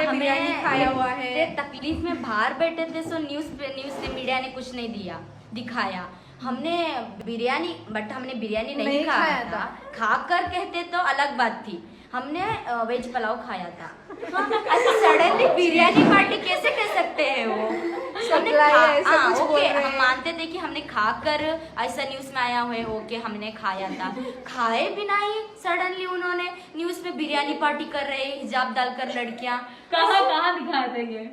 बिरयानी खाया हुआ है। तकलीफ में बाहर बैठे थे, सो न्यूज ने मीडिया ने कुछ नहीं दिखाया। हमने बिरयानी नहीं खाया था। खाकर कहते तो अलग बात थी। हमने वेज पुलाव खाया था। ऐसे सडनली बिरयानी पार्टी कैसे कह सकते हैं वो? हम मानते थे कि हमने खाकर ऐसा न्यूज में आया हुआ है, ओके हमने खाया था। खाए भी नहीं, सडनली उन्होंने न्यूज में बिरयानी पार्टी कर रहे, हिजाब डालकर लड़कियां। कहाँ दिखाए थे ये?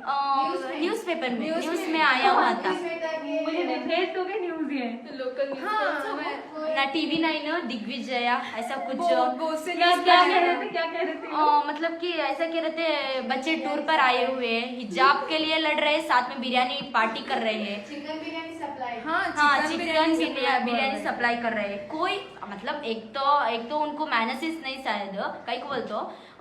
न्यूज़पेपर में, न्यूज में आया हुआ था। मुझे भेज दोगे न्यूज ये? लोकल ना टीवी 9 दिग्विजया ऐसा कुछ क्या कह रहे थे? मतलब कि ऐसा कह रहे थे, बच्चे टूर पर आए हुए हैं, हिजाब के लिए लड़ रहे, साथ में बिरयानी पार्टी कर रहे हैं। Chicken biryani supply. Chicken biryani supply कर रहे हैं। कोई मतलब एक तो उनको मैनर्स नहीं, शायद कई को बोलते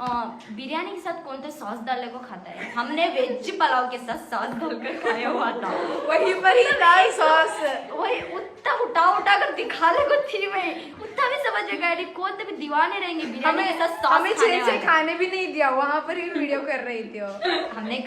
बिरयानी के साथ कौन तो सॉस डालने को खाता है। हमने वेज पुलाव के साथ सॉस डालकर खाया हुआ था। वही पर ही दाल सॉस, वही उतना उठा कर दिखाने को थी। मैं उतना भी समझ में गया, कौन तो भी दीवाने रहेंगे बिरयानी के साथ सॉस। हमें चैन से खाने भी नहीं दिया, वहाँ पर ही वीडियो कर रही थी।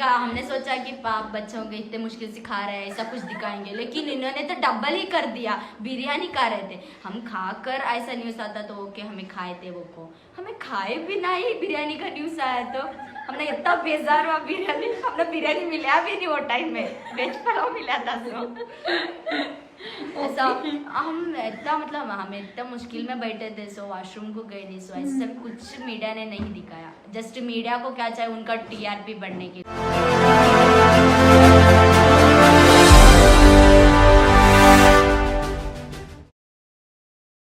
हमने सोचा कि पाप बच्चों के इतने मुश्किल से खा रहे हैं, ऐसा कुछ दिखाएंगे, लेकिन इन्होंने तो डबल ही कर दिया। बिरयानी खा रहे थे हम, खाकर ऐसा न्यूज आता तो ओके हमें खाए थे, वो को हमें खाए भी नहीं। बिरयानी का न्यूज आया तो हमने इतना बेजार हुआ। बिरयानी मिला भी नहीं वो टाइम में, वेज पुलाव मिला था। ऐसा हम इतना मुश्किल में बैठे थे, सो वॉशरूम को गए थे, सो ऐसा कुछ मीडिया ने नहीं दिखाया। जस्ट मीडिया को क्या चाहिए, उनका TRP बढ़ने के लिए।